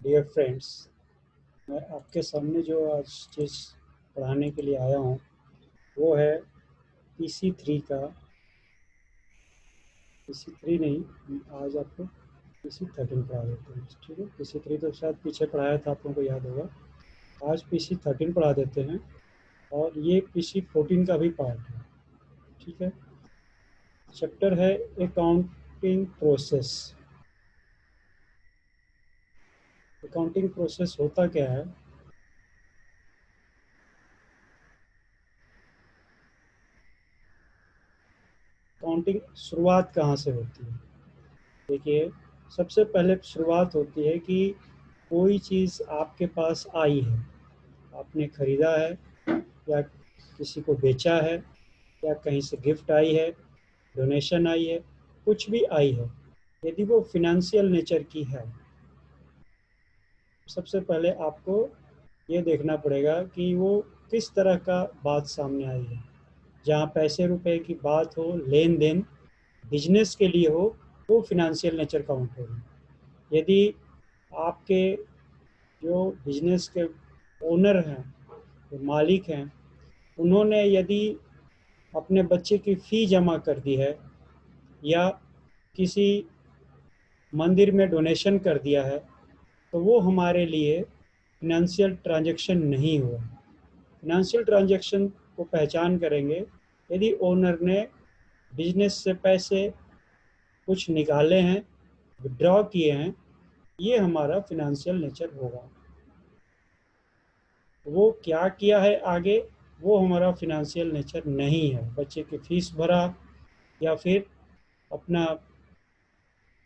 Dear friends, मैं आपके सामने जो आज चीज़ पढ़ाने के लिए आया हूँ वो है PC3 का। PC3 नहीं, आज आपको PC13 पढ़ा देते हैं। ठीक है, PC3 तो शायद पीछे पढ़ाया था, आप लोगों को याद होगा। आज PC13 पढ़ा देते हैं और ये PC14 का भी पार्ट है। ठीक है, चैप्टर है अकाउंटिंग प्रोसेस। अकाउंटिंग प्रोसेस होता क्या है? अकाउंटिंग शुरुआत कहाँ से होती है? देखिए, सबसे पहले शुरुआत होती है कि कोई चीज़ आपके पास आई है, आपने ख़रीदा है या किसी को बेचा है या कहीं से गिफ्ट आई है, डोनेशन आई है, कुछ भी आई है। यदि वो फिनेंशियल नेचर की है, सबसे पहले आपको ये देखना पड़ेगा कि वो किस तरह का बात सामने आई है। जहाँ पैसे रुपए की बात हो, लेन देन बिजनेस के लिए हो, वो फिनेंशियल नेचर काउंट होगी। यदि आपके जो बिजनेस के ओनर हैं, जो मालिक हैं, उन्होंने यदि अपने बच्चे की फ़ी जमा कर दी है या किसी मंदिर में डोनेशन कर दिया है, तो वो हमारे लिए फिनेंशियल ट्रांजैक्शन नहीं हुआ। फिनेंशियल ट्रांजैक्शन को पहचान करेंगे यदि ओनर ने बिजनेस से पैसे कुछ निकाले हैं, विड्रॉ किए हैं, ये हमारा फिनेंशियल नेचर होगा। वो क्या किया है आगे, वो हमारा फिनेंशियल नेचर नहीं है। बच्चे की फीस भरा या फिर अपना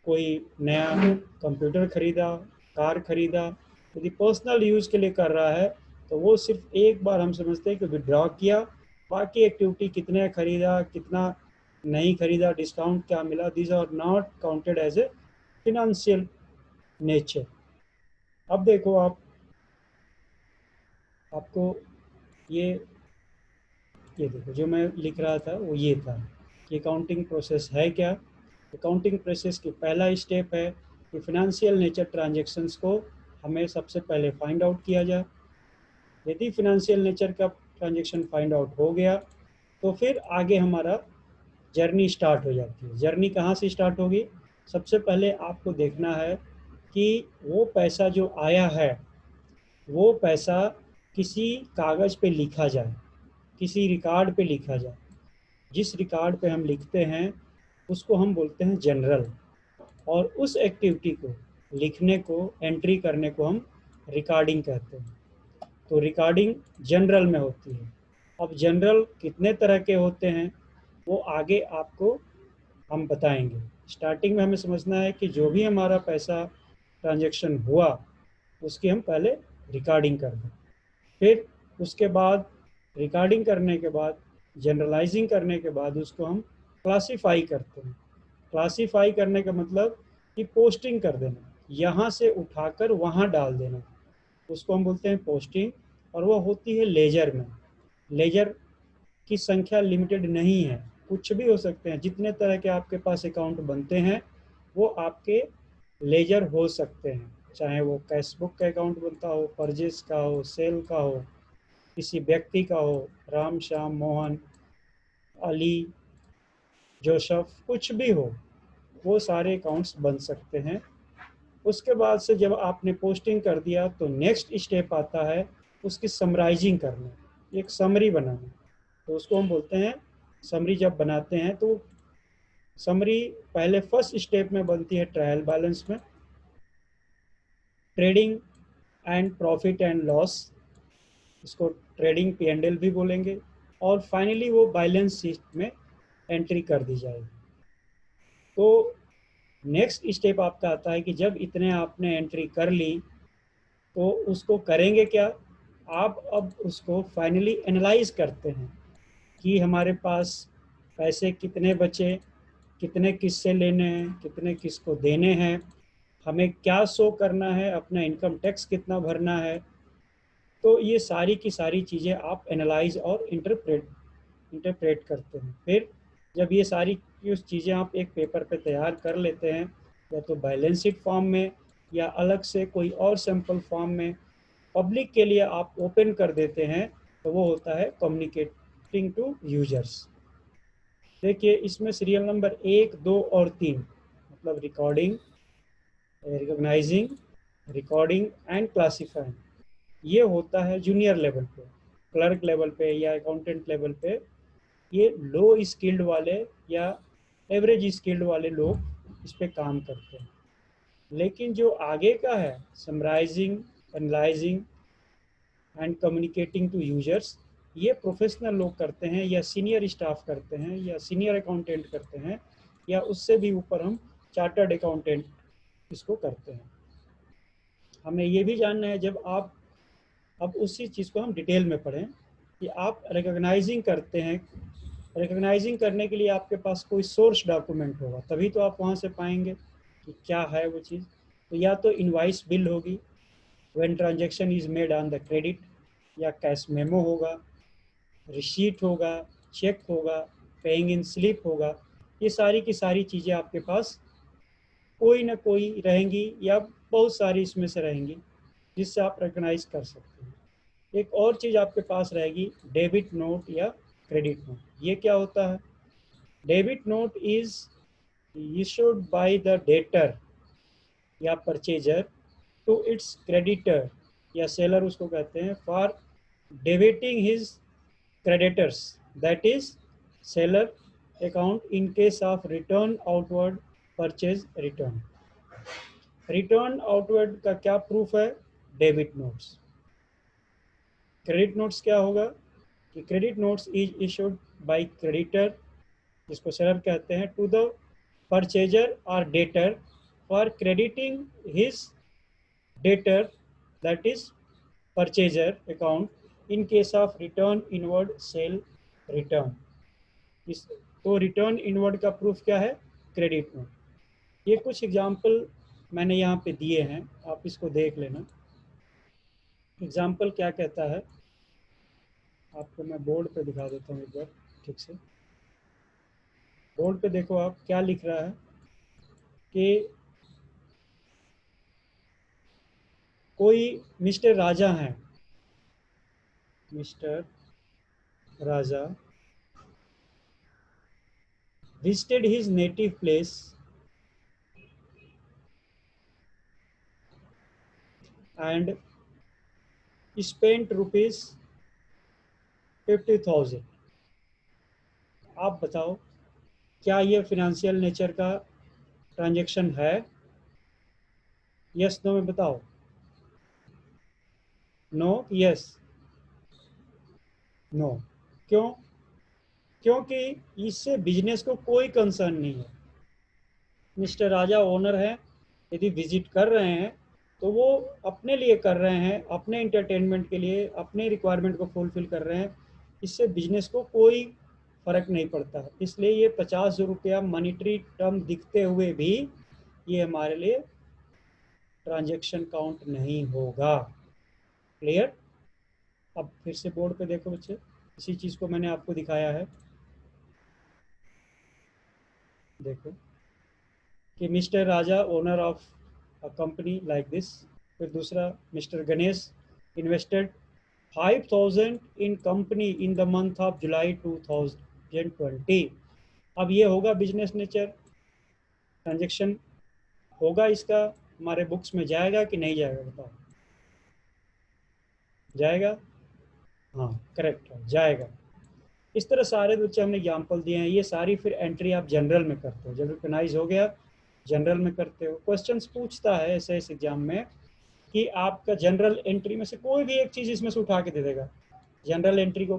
कोई नया कंप्यूटर खरीदा, कार खरीदा, यदि पर्सनल यूज़ के लिए कर रहा है तो वो सिर्फ एक बार हम समझते हैं कि विड्रॉ किया। बाकी एक्टिविटी कितने खरीदा, कितना नहीं खरीदा, डिस्काउंट क्या मिला, these are not counted as a financial nature. अब देखो, आपको ये देखो, जो मैं लिख रहा था वो ये था कि अकाउंटिंग प्रोसेस है क्या। अकाउंटिंग प्रोसेस की पहला स्टेप है कि फिनेंशियल नेचर ट्रांजैक्शंस को हमें सबसे पहले फाइंड आउट किया जाए। यदि फिनेंशियल नेचर का ट्रांजैक्शन फाइंड आउट हो गया तो फिर आगे हमारा जर्नी स्टार्ट हो जाती है। जर्नी कहाँ से स्टार्ट होगी? सबसे पहले आपको देखना है कि वो पैसा जो आया है, वो पैसा किसी कागज़ पे लिखा जाए, किसी रिकॉर्ड पे लिखा जाए। जिस रिकॉर्ड पे हम लिखते हैं उसको हम बोलते हैं जनरल, और उस एक्टिविटी को लिखने को, एंट्री करने को हम रिकॉर्डिंग कहते हैं। तो रिकॉर्डिंग जनरल में होती है। अब जनरल कितने तरह के होते हैं वो आगे आपको हम बताएंगे। स्टार्टिंग में हमें समझना है कि जो भी हमारा पैसा ट्रांजैक्शन हुआ उसकी हम पहले रिकॉर्डिंग कर दें। फिर उसके बाद रिकॉर्डिंग करने के बाद, जनरलाइजिंग करने के बाद उसको हम क्लासीफाई करते हैं। क्लासीफाई करने का मतलब कि पोस्टिंग कर देना, यहाँ से उठाकर वहाँ डाल देना, उसको हम बोलते हैं पोस्टिंग। और वो होती है लेजर में। लेजर की संख्या लिमिटेड नहीं है, कुछ भी हो सकते हैं। जितने तरह के आपके पास अकाउंट बनते हैं वो आपके लेजर हो सकते हैं, चाहे वो कैश बुक का अकाउंट बनता हो, परचेज का हो, सेल का हो, किसी व्यक्ति का हो, राम, श्याम, मोहन, अली, जोसफ, कुछ भी हो, वो सारे अकाउंट्स बन सकते हैं। उसके बाद से जब आपने पोस्टिंग कर दिया तो नेक्स्ट स्टेप आता है उसकी समराइजिंग करना, एक समरी बनाना। तो उसको हम बोलते हैं समरी। जब बनाते हैं तो समरी पहले फर्स्ट स्टेप में बनती है ट्रायल बैलेंस में, trading and profit and loss, इसको ट्रेडिंग P&L भी बोलेंगे। और फाइनली वो बैलेंस शीट में एंट्री कर दी जाएगी। तो नेक्स्ट स्टेप आपका आता है कि जब इतने आपने एंट्री कर ली तो उसको करेंगे क्या? आप अब उसको फाइनली एनालाइज करते हैं कि हमारे पास पैसे कितने बचे, कितने किससे लेने हैं, कितने किसको देने हैं, हमें क्या शो करना है, अपना इनकम टैक्स कितना भरना है। तो ये सारी की सारी चीज़ें आप एनालाइज और इंटरप्रेट करते हैं। फिर जब ये सारी चीज़ें आप एक पेपर पे तैयार कर लेते हैं, या तो बैलेंस शीट फॉर्म में या अलग से कोई और सैम्पल फॉर्म में पब्लिक के लिए आप ओपन कर देते हैं, तो वो होता है कम्युनिकेटिंग टू यूजर्स। देखिए इसमें सीरियल नंबर 1, 2 और 3 मतलब recording, recognising, recording and classifying, ये होता है जूनियर लेवल पे, क्लर्क लेवल पे या अकाउंटेंट लेवल पे। ये लो स्किल्ड वाले या एवरेज स्किल्ड वाले लोग इस पे काम करते हैं। लेकिन जो आगे का है, summarising, analysing and communicating to users, ये प्रोफेशनल लोग करते हैं या सीनियर स्टाफ करते हैं या सीनियर अकाउंटेंट करते हैं, या उससे भी ऊपर हम चार्टर्ड अकाउंटेंट इसको करते हैं। हमें ये भी जानना है, जब आप अब उसी चीज़ को हम डिटेल में पढ़ें कि आप रिकॉग्नाइजिंग करते हैं। रिकॉग्नाइजिंग करने के लिए आपके पास कोई सोर्स डॉक्यूमेंट होगा, तभी तो आप वहाँ से पाएंगे कि क्या है वो चीज़। तो या तो इनवाइस बिल होगी, when transaction is made on the credit, या कैश मेमो होगा, रिसीट होगा, चेक होगा, पेइंग इन स्लिप होगा। ये सारी की सारी चीज़ें आपके पास कोई ना कोई रहेंगी या बहुत सारी इसमें से रहेंगी, जिससे आप रिकॉग्नाइज कर सकते हैं। एक और चीज़ आपके पास रहेगी, डेबिट नोट या क्रेडिट नोट। ये क्या होता है? Debit note is issued by the debtor या परचेजर टू इट्स क्रेडिटर या सेलर उसको कहते हैं, for debiting his creditors, that is seller account in case of return outward purchase return. Return outward का क्या प्रूफ है? Debit notes. क्रेडिट नोट्स क्या होगा कि credit notes is issued by creditor, जिसको सेलर कहते हैं, टू द परचेजर और debtor for crediting his debtor, that is purchaser account in case of return inward cell return. इस तो रिटर्न इनवर्ड का प्रूफ क्या है? Credit note. ये कुछ एग्जाम्पल मैंने यहाँ पे दिए हैं, आप इसको देख लेना। एग्जाम्पल क्या कहता है आपको मैं बोर्ड पे दिखा देता हूँ एक बार ठीक से। बोर्ड पे देखो आप क्या लिख रहा है कि कोई मिस्टर राजा हैं, mister Raja visited his native place and spent rupees 50,000। आप बताओ क्या ये फिनेंशियल नेचर का ट्रांजैक्शन है? यस नो में बताओ। No, yes, no. क्यों? क्योंकि इससे बिजनेस को कोई कंसर्न नहीं है। मिस्टर राजा ओनर हैं, यदि विजिट कर रहे हैं तो वो अपने लिए कर रहे हैं, अपने इंटरटेनमेंट के लिए, अपने रिक्वायरमेंट को फुलफिल कर रहे हैं। इससे बिजनेस को कोई फर्क नहीं पड़ता है। इसलिए ये 50 रुपया मॉनिटरी टर्म दिखते हुए भी ये हमारे लिए ट्रांजैक्शन काउंट नहीं होगा। क्लियर? अब फिर से बोर्ड पे देखो बच्चे, इसी चीज़ को मैंने आपको दिखाया है। देखो कि mister Raja owner of a company like this. फिर दूसरा, mister Ganesh invested 5,000 in company in the month of July 2020। अब ये होगा बिजनेस नेचर ट्रांजेक्शन, होगा इसका, हमारे बुक्स में जाएगा कि नहीं जाएगा बताओ? जाएगा? हाँ करेक्ट है, जाएगा। इस तरह सारे बच्चे हमने एग्जाम्पल दिए हैं। ये सारी फिर एंट्री आप जनरल में करते हो, जब रिकॉग्नाइज हो गया जनरल में करते हो। क्वेश्चंस पूछता है ऐसे इस एग्जाम में कि आपका जनरल एंट्री में से कोई भी एक चीज़ इसमें से उठा के दे देगा। जनरल एंट्री को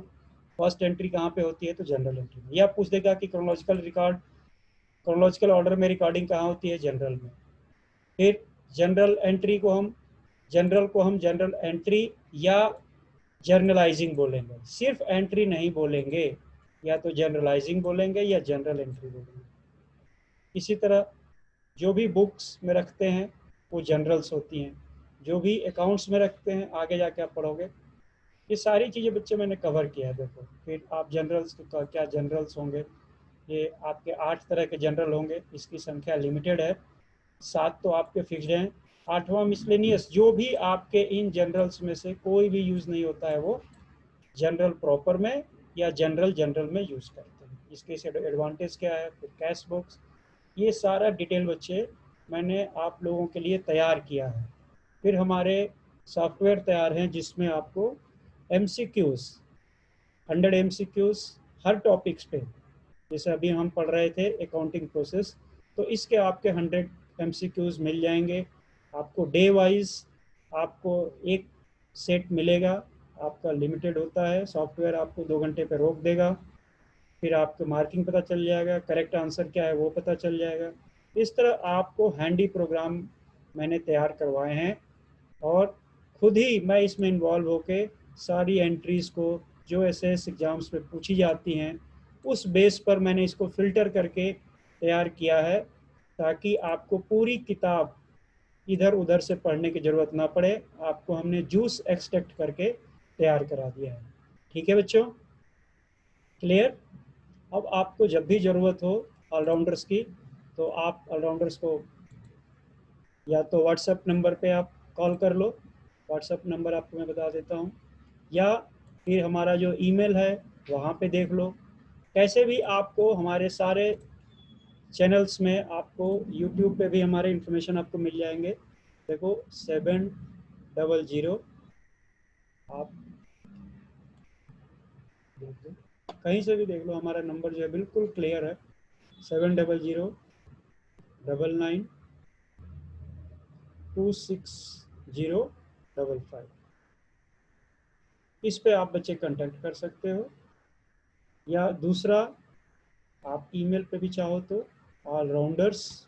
फर्स्ट एंट्री कहाँ पे होती है? तो जनरल एंट्री में। या पूछ देगा कि क्रोनोलॉजिकल ऑर्डर में रिकॉर्डिंग कहाँ होती है? जनरल में। फिर जनरल एंट्री को हम जनरल एंट्री या जर्नलाइजिंग बोलेंगे, सिर्फ एंट्री नहीं बोलेंगे, या तो जनरलाइजिंग बोलेंगे या जनरल एंट्री बोलेंगे। इसी तरह जो भी बुक्स में रखते हैं वो जनरल्स होती हैं, जो भी अकाउंट्स में रखते हैं आगे जाके आप पढ़ोगे। ये सारी चीज़ें बच्चे मैंने कवर किया है। देखो फिर आप जनरल्स का क्या जनरल्स होंगे, ये आपके 8 तरह के जनरल होंगे। इसकी संख्या लिमिटेड है, 7 तो आपके फिक्स्ड हैं, 8वां मिसलेनियस, जो भी आपके इन जनरल्स में से कोई भी यूज़ नहीं होता है वो जनरल प्रॉपर में या जनरल जनरल में यूज़ करते हैं। इसके एडवांटेज क्या है, फिर कैश बॉक्स, ये सारा डिटेल बच्चे मैंने आप लोगों के लिए तैयार किया है। फिर हमारे सॉफ्टवेयर तैयार हैं जिसमें आपको MCQs 100 MCQs हर टॉपिक्स पे, जैसे अभी हम पढ़ रहे थे अकाउंटिंग प्रोसेस, तो इसके आपके 100 MCQs मिल जाएंगे आपको डे वाइज। आपको एक सेट मिलेगा, आपका लिमिटेड होता है, सॉफ्टवेयर आपको 2 घंटे पे रोक देगा, फिर आपको मार्किंग पता चल जाएगा, करेक्ट आंसर क्या है वो पता चल जाएगा। इस तरह आपको हैंडी प्रोग्राम मैंने तैयार करवाए हैं, और खुद ही मैं इसमें इन्वॉल्व होके सारी एंट्रीज़ को जो एसएस एग्ज़ाम्स में पूछी जाती हैं उस बेस पर मैंने इसको फ़िल्टर करके तैयार किया है, ताकि आपको पूरी किताब इधर उधर से पढ़ने की ज़रूरत ना पड़े। आपको हमने जूस एक्सट्रैक्ट करके तैयार करा दिया है। ठीक है बच्चों, क्लियर? अब आपको जब भी ज़रूरत हो ऑलराउंडर्स की, तो आप ऑलराउंडर्स को या तो व्हाट्सएप नंबर पे आप कॉल कर लो, व्हाट्सएप नंबर आपको मैं बता देता हूँ, या फिर हमारा जो ईमेल है वहाँ पे देख लो। कैसे भी आपको हमारे सारे चैनल्स में, आपको यूट्यूब पे भी हमारे इन्फॉर्मेशन आपको मिल जाएंगे। देखो 700, आप देख लो, कहीं से भी देख लो, हमारा नंबर जो है बिल्कुल क्लियर है, 700-99-26-055। इस पे आप बच्चे कांटेक्ट कर सकते हो, या दूसरा आप ईमेल पे भी चाहो तो ऑलराउंडर्स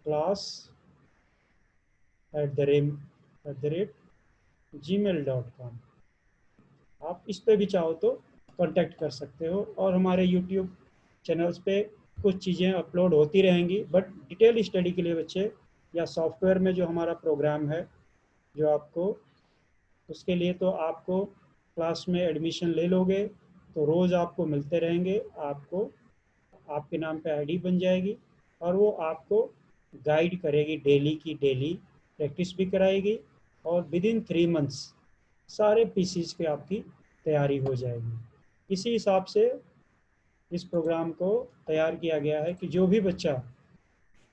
क्लास @gmail.com, आप इस पे भी चाहो तो कांटेक्ट कर सकते हो। और हमारे यूट्यूब चैनल्स पे कुछ चीज़ें अपलोड होती रहेंगी, बट डिटेल स्टडी के लिए बच्चे, या सॉफ्टवेयर में जो हमारा प्रोग्राम है जो आपको, उसके लिए तो आपको क्लास में एडमिशन ले लोगे तो रोज़ आपको मिलते रहेंगे, आपको आपके नाम पे आईडी बन जाएगी, और वो आपको गाइड करेगी, डेली की डेली प्रैक्टिस भी कराएगी, और विद इन 3 मंथ्स सारे पीसीज की आपकी तैयारी हो जाएगी। इसी हिसाब से इस प्रोग्राम को तैयार किया गया है कि जो भी बच्चा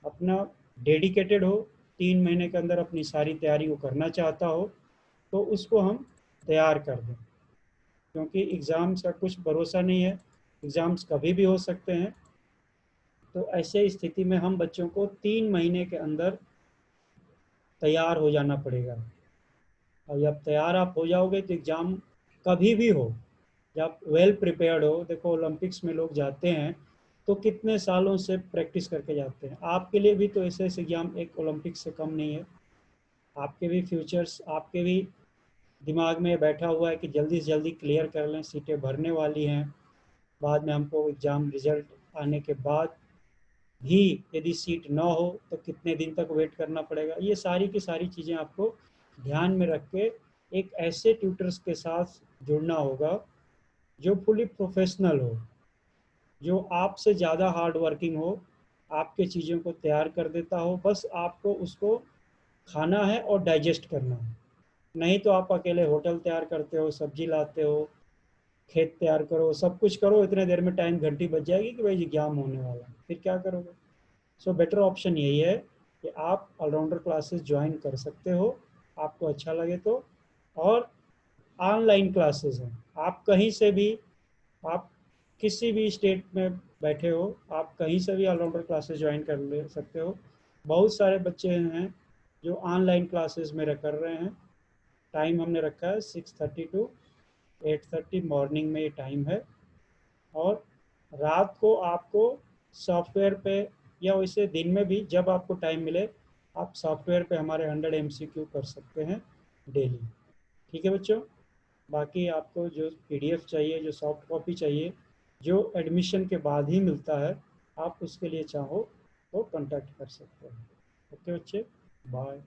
अपना डेडिकेटेड हो, 3 महीने के अंदर अपनी सारी तैयारी को करना चाहता हो, तो उसको हम तैयार कर दें, क्योंकि एग्ज़ाम्स का कुछ भरोसा नहीं है, एग्ज़ाम्स कभी भी हो सकते हैं। तो ऐसे स्थिति में हम बच्चों को 3 महीने के अंदर तैयार हो जाना पड़ेगा, और जब तैयार आप हो जाओगे तो एग्ज़ाम कभी भी हो, जब वेल प्रिपेयर्ड हो। देखो ओलंपिक्स में लोग जाते हैं तो कितने सालों से प्रैक्टिस करके जाते हैं, आपके लिए भी तो ऐसे ऐसे एग्ज़ाम एक ओलंपिक्स से कम नहीं है। आपके भी फ्यूचर्स, आपके भी दिमाग में बैठा हुआ है कि जल्दी से जल्दी क्लियर कर लें, सीटें भरने वाली हैं, बाद में हमको एग्ज़ाम रिजल्ट आने के बाद भी यदि सीट ना हो तो कितने दिन तक वेट करना पड़ेगा। ये सारी की सारी चीज़ें आपको ध्यान में रख के एक ऐसे ट्यूटर्स के साथ जुड़ना होगा जो फुली प्रोफेशनल हो, जो आपसे ज़्यादा हार्ड वर्किंग हो, आपके चीज़ों को तैयार कर देता हो, बस आपको उसको खाना है और डाइजेस्ट करना है। नहीं तो आप अकेले होटल तैयार करते हो, सब्जी लाते हो, खेत तैयार करो, सब कुछ करो, इतने देर में टाइम घंटी बज जाएगी कि भाई एग्जाम होने वाला है, फिर क्या करोगे? सो बेटर ऑप्शन यही है कि आप ऑलराउंडर क्लासेस ज्वाइन कर सकते हो, आपको अच्छा लगे तो। और ऑनलाइन क्लासेस हैं, आप कहीं से भी, आप किसी भी स्टेट में बैठे हो, आप कहीं से भी ऑलराउंडर क्लासेस ज्वाइन कर ले सकते हो। बहुत सारे बच्चे हैं जो ऑनलाइन क्लासेस मेरा कर रहे हैं। टाइम हमने रखा है 6:30 to 8:30 मॉर्निंग में ये टाइम है, और रात को आपको सॉफ्टवेयर पे, या वैसे दिन में भी जब आपको टाइम मिले, आप सॉफ्टवेयर पे हमारे 100 MCQ कर सकते हैं डेली। ठीक है बच्चों, बाकी आपको जो PDF चाहिए, जो सॉफ्ट कॉपी चाहिए, जो एडमिशन के बाद ही मिलता है, आप उसके लिए चाहो तो कांटेक्ट कर सकते हैं। ओके बच्चे, बाय।